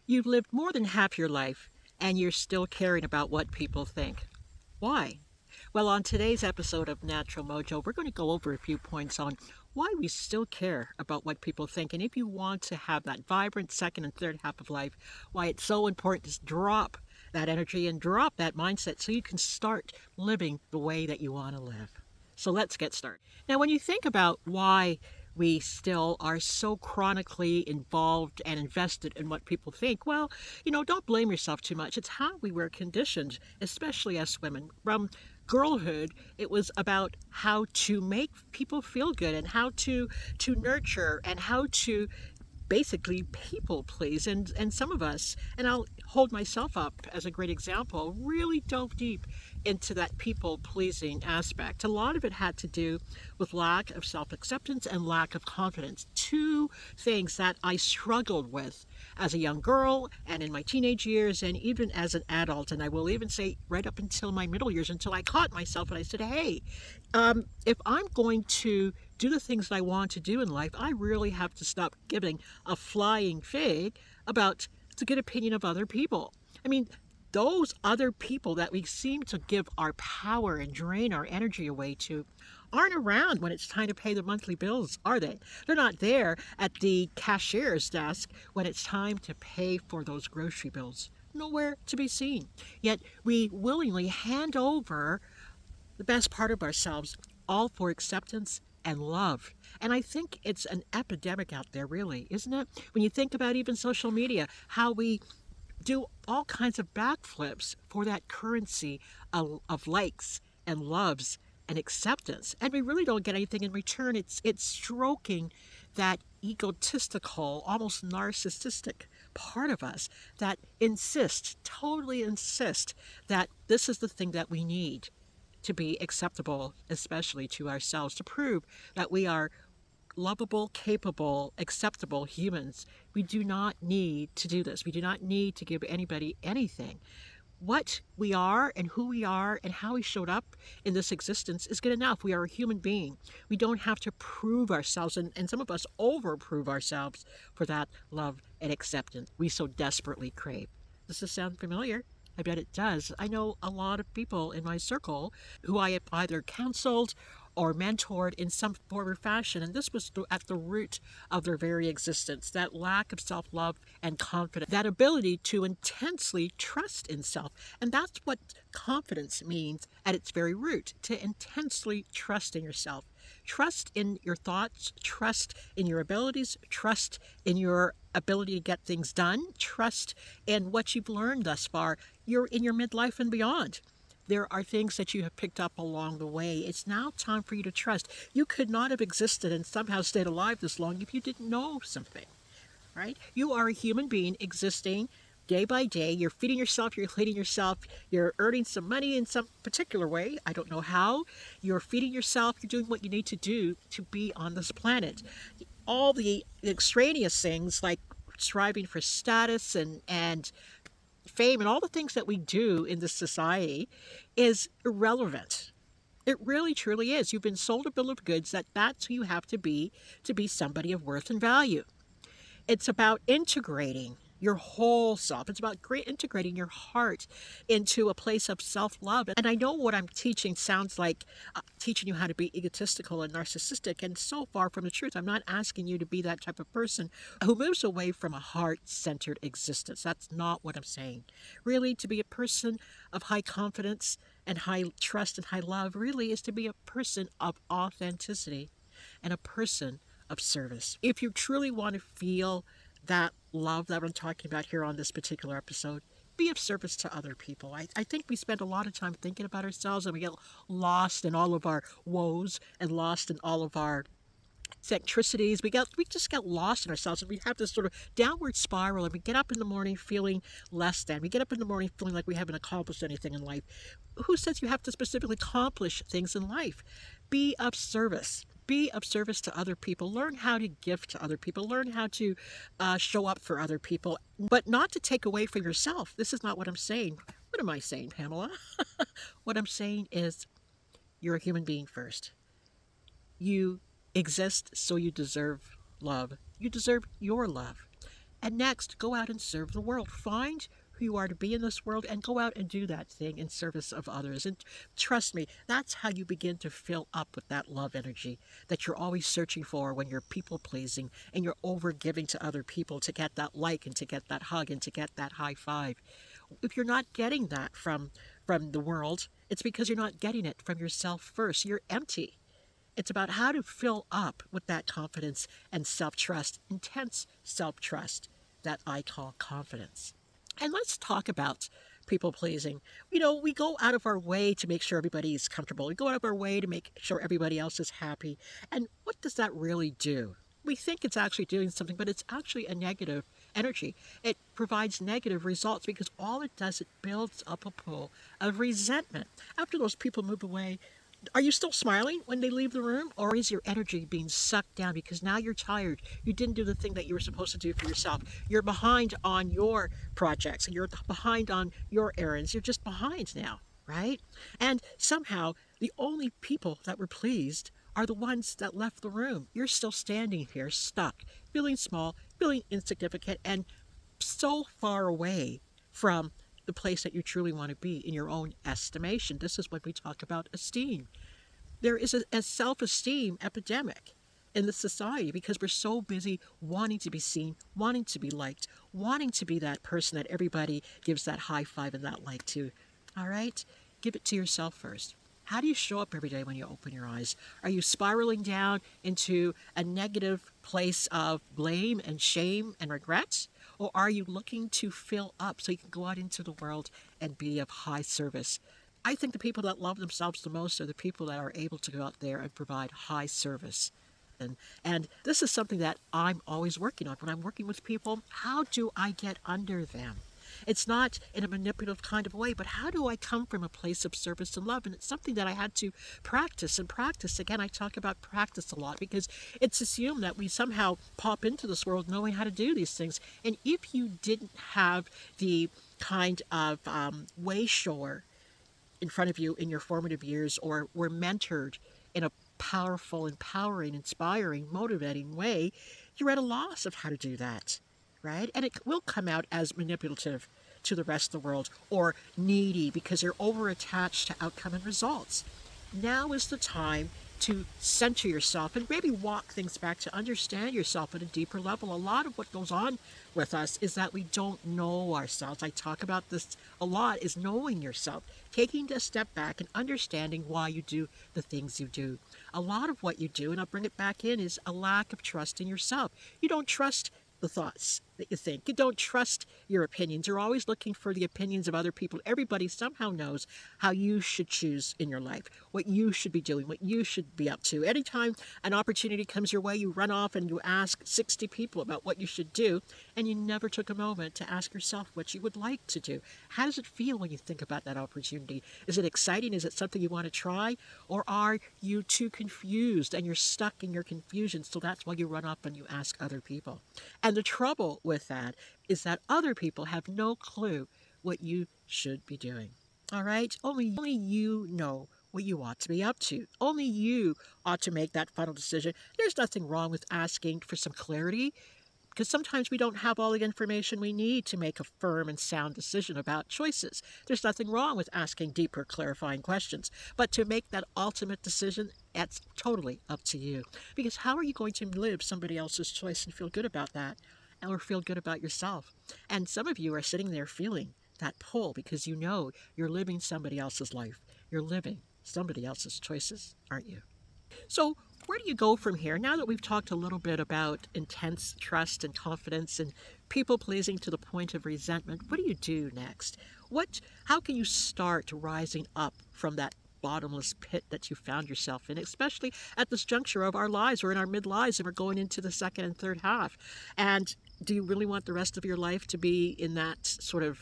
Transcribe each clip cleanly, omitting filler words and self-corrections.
You've lived more than half your life, and you're still caring about what people think. Why? Well, on today's episode of Natural Mojo, we're going to go over a few points on why we still care about what people think. And if you want to have that vibrant second and third half of life, why it's so important to drop that energy and drop that mindset so you can start living the way that you want to live. So let's get started. Now, when you think about why we still are so chronically involved and invested in what people think, well, don't blame yourself too much. It's how we were conditioned, especially as women. From girlhood, it was about how to make people feel good and how to nurture and how to basically people please. And some of us, and I'll hold myself up as a great example, really dove deep into that people pleasing aspect. A lot of it had to do with lack of self-acceptance and lack of confidence, two things that I struggled with as a young girl and in my teenage years and even as an adult, and I will even say right up until my middle years, until I caught myself and I said, hey, if I'm going to do the things that I want to do in life, I really have to stop giving a flying fig about the good opinion of other people. I mean, those other people that we seem to give our power and drain our energy away to aren't around when it's time to pay the monthly bills, are they? They're not there at the cashier's desk when it's time to pay for those grocery bills. Nowhere to be seen. Yet we willingly hand over the best part of ourselves, all for acceptance and love. And I think it's an epidemic out there, really, isn't it? When you think about even social media, how we do all kinds of backflips for that currency of likes and loves and acceptance. And we really don't get anything in return. It's stroking that egotistical, almost narcissistic part of us that totally insist that this is the thing that we need to be acceptable, especially to ourselves, to prove that we are lovable, capable, acceptable humans. We do not need to do this. We do not need to give anybody anything. What we are and who we are and how we showed up in this existence is good enough. We are a human being. We don't have to prove ourselves, and some of us over-prove ourselves for that love and acceptance we so desperately crave. Does this sound familiar? I bet it does. I know a lot of people in my circle who I have either counseled or mentored in some form or fashion, and this was at the root of their very existence, that lack of self-love and confidence, that ability to intensely trust in self. And that's what confidence means at its very root, to intensely trust in yourself. Trust in your thoughts, trust in your abilities, trust in your ability to get things done, trust in what you've learned thus far. You're in your midlife and beyond. There are things that you have picked up along the way. It's now time for you to trust. You could not have existed and somehow stayed alive this long if you didn't know something, right? You are a human being existing day by day. You're feeding yourself, you're cleaning yourself, you're earning some money in some particular way. I don't know how. You're feeding yourself, you're doing what you need to do to be on this planet. All the extraneous things like striving for status and fame and all the things that we do in this society is irrelevant. It really truly is. You've been sold a bill of goods that's who you have to be somebody of worth and value. It's about integrating your whole self. It's about integrating your heart into a place of self-love. And I know what I'm teaching sounds like teaching you how to be egotistical and narcissistic, and so far from the truth. I'm not asking you to be that type of person who moves away from a heart-centered existence. That's not what I'm saying. Really, to be a person of high confidence and high trust and high love really is to be a person of authenticity and a person of service. If you truly want to feel that love that I'm talking about here on this particular episode, be of service to other people. I think we spend a lot of time thinking about ourselves and we get lost in all of our woes and lost in all of our eccentricities. We just get lost in ourselves and we have this sort of downward spiral, and we get up in the morning feeling less than. We get up in the morning feeling like we haven't accomplished anything in life. Who says you have to specifically accomplish things in life? Be of service. Be of service to other people. Learn how to give to other people. Learn how to show up for other people, but not to take away from yourself. This is not what I'm saying. What am I saying, Pamela? What I'm saying is you're a human being first. You exist, so you deserve love. You deserve your love. And next, go out and serve the world. Find who you are to be in this world and go out and do that thing in service of others. And trust me, that's how you begin to fill up with that love energy that you're always searching for when you're people pleasing and you're over giving to other people to get that like and to get that hug and to get that high five. If you're not getting that from the world, it's because you're not getting it from yourself first. You're empty. It's about how to fill up with that confidence and self trust, intense self trust that I call confidence. And let's talk about people pleasing. We go out of our way to make sure everybody's comfortable. We go out of our way to make sure everybody else is happy. And what does that really do? We think it's actually doing something, but it's actually a negative energy. It provides negative results because all it does, it builds up a pool of resentment. After those people move away, are you still smiling when they leave the room? Or is your energy being sucked down because now you're tired? You didn't do the thing that you were supposed to do for yourself. You're behind on your projects. You're behind on your errands. You're just behind now, right? And somehow the only people that were pleased are the ones that left the room. You're still standing here stuck, feeling small, feeling insignificant, and so far away from the place that you truly want to be in your own estimation. This is when we talk about esteem. There is a self-esteem epidemic in the society because we're so busy wanting to be seen, wanting to be liked, wanting to be that person that everybody gives that high five and that like to. All right? Give it to yourself first. How do you show up every day when you open your eyes? Are you spiraling down into a negative place of blame and shame and regret? Or are you looking to fill up so you can go out into the world and be of high service? I think the people that love themselves the most are the people that are able to go out there and provide high service. And this is something that I'm always working on. When I'm working with people, how do I get under them? It's not in a manipulative kind of way, but how do I come from a place of service and love? And it's something that I had to practice and practice. Again, I talk about practice a lot because it's assumed that we somehow pop into this world knowing how to do these things. And if you didn't have the kind of way shower in front of you in your formative years or were mentored in a powerful, empowering, inspiring, motivating way, you're at a loss of how to do that, right? And it will come out as manipulative to the rest of the world or needy because you're over attached to outcome and results. Now is the time to center yourself and maybe walk things back to understand yourself at a deeper level. A lot of what goes on with us is that we don't know ourselves. I talk about this a lot, is knowing yourself, taking a step back and understanding why you do the things you do. A lot of what you do, and I'll bring it back in, is a lack of trust in yourself. You don't trust the thoughts that you think. You don't trust your opinions. You're always looking for the opinions of other people. Everybody somehow knows how you should choose in your life, what you should be doing, what you should be up to. Anytime an opportunity comes your way, you run off and you ask 60 people about what you should do, and you never took a moment to ask yourself what you would like to do. How does it feel when you think about that opportunity? Is it exciting? Is it something you want to try? Or are you too confused and you're stuck in your confusion, so that's why you run up and you ask other people? And the trouble with that is that other people have no clue what you should be doing. All right? Only you know what you ought to be up to. Only you ought to make that final decision. There's nothing wrong with asking for some clarity because sometimes we don't have all the information we need to make a firm and sound decision about choices. There's nothing wrong with asking deeper, clarifying questions. But to make that ultimate decision, that's totally up to you. Because how are you going to live somebody else's choice and feel good about that? Or feel good about yourself? And some of you are sitting there feeling that pull because you know you're living somebody else's life. You're living somebody else's choices, aren't you? So where do you go from here? Now that we've talked a little bit about intense trust and confidence and people pleasing to the point of resentment, what do you do next? How can you start rising up from that bottomless pit that you found yourself in, especially at this juncture of our lives? We're in our midlives and we're going into the second and third half. And do you really want the rest of your life to be in that sort of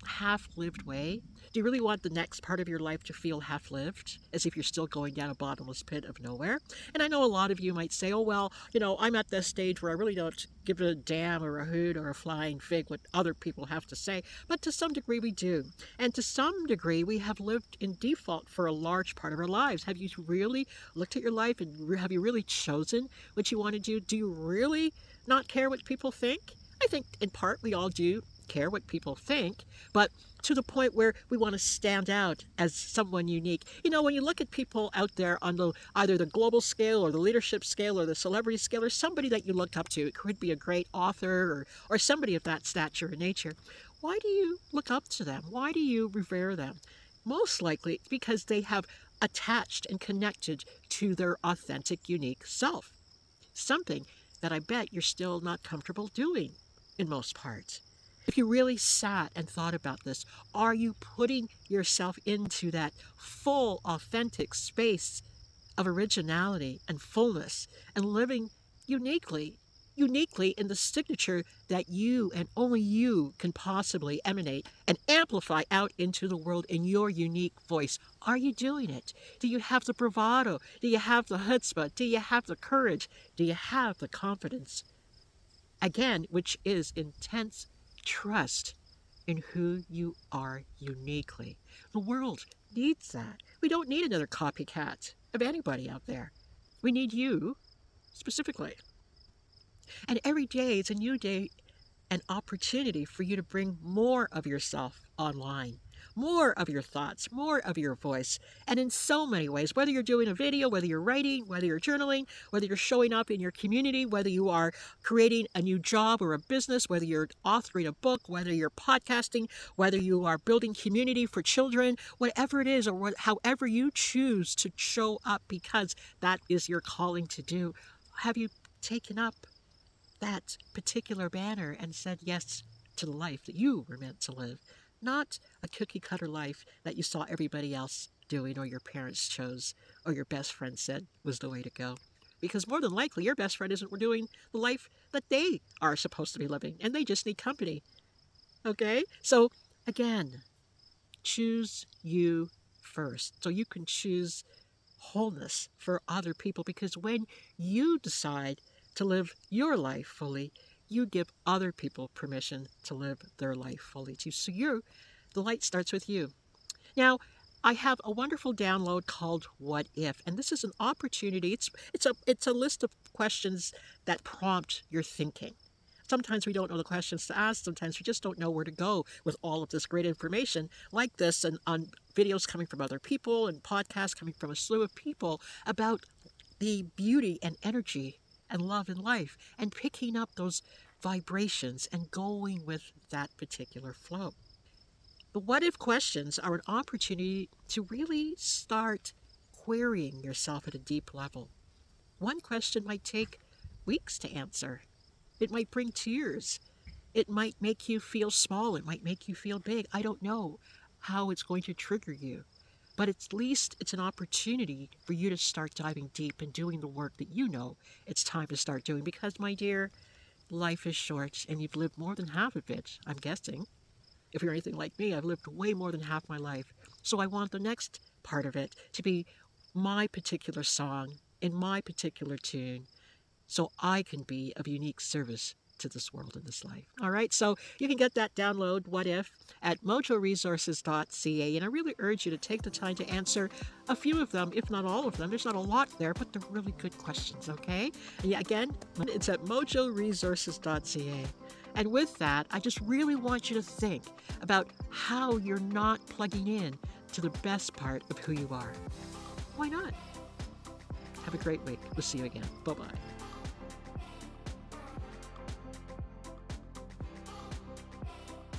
half-lived way? Do you really want the next part of your life to feel half-lived, as if you're still going down a bottomless pit of nowhere? And I know a lot of you might say, oh, well, I'm at this stage where I really don't give a damn or a hoot or a flying fig what other people have to say. But to some degree we do. And to some degree we have lived in default for a large part of our lives. Have you really looked at your life and have you really chosen what you want to do? Do you really not care what people think? I think in part we all do care what people think, but to the point where we want to stand out as someone unique. When you look at people out there on either the global scale or the leadership scale or the celebrity scale or somebody that you look up to, it could be a great author or somebody of that stature and nature. Why do you look up to them? Why do you revere them? Most likely it's because they have attached and connected to their authentic, unique self. Something that I bet you're still not comfortable doing in most parts. If you really sat and thought about this, are you putting yourself into that full, authentic space of originality and fullness and living uniquely, uniquely in the signature that you and only you can possibly emanate and amplify out into the world in your unique voice? Are you doing it? Do you have the bravado? Do you have the chutzpah? Do you have the courage? Do you have the confidence? Again, which is intense trust in who you are uniquely. The world needs that. We don't need another copycat of anybody out there. We need you specifically. And every day is a new day, an opportunity for you to bring more of yourself online, more of your thoughts, more of your voice. And in so many ways, whether you're doing a video, whether you're writing, whether you're journaling, whether you're showing up in your community, whether you are creating a new job or a business, whether you're authoring a book, whether you're podcasting, whether you are building community for children, whatever it is, or however you choose to show up because that is your calling to do, have you taken up that particular banner and said yes to the life that you were meant to live, not a cookie cutter life that you saw everybody else doing or your parents chose or your best friend said was the way to go? Because more than likely your best friend isn't doing the life that they are supposed to be living and they just need company. Okay? So again, choose you first so you can choose wholeness for other people, because when you decide to live your life fully, you give other people permission to live their life fully too. So the light starts with you. Now, I have a wonderful download called What If, and this is an opportunity. It's a list of questions that prompt your thinking. Sometimes we don't know the questions to ask. Sometimes we just don't know where to go with all of this great information like this, and on videos coming from other people and podcasts coming from a slew of people about the beauty and energy and love in life, and picking up those vibrations and going with that particular flow. The what if questions are an opportunity to really start querying yourself at a deep level. One question might take weeks to answer. It might bring tears. It might make you feel small. It might make you feel big. I don't know how it's going to trigger you. But at least it's an opportunity for you to start diving deep and doing the work that you know it's time to start doing. Because, my dear, life is short and you've lived more than half of it, I'm guessing. If you're anything like me, I've lived way more than half my life. So I want the next part of it to be my particular song in my particular tune, so I can be of unique service to this world and this life. All right, so you can get that download, What If, at mojoresources.ca, and I really urge you to take the time to answer a few of them, if not all of them. There's not a lot there, but they're really good questions, okay? And yeah, again, it's at mojoresources.ca. And with that, I just really want you to think about how you're not plugging in to the best part of who you are. Why not? Have a great week. We'll see you again. Bye-bye.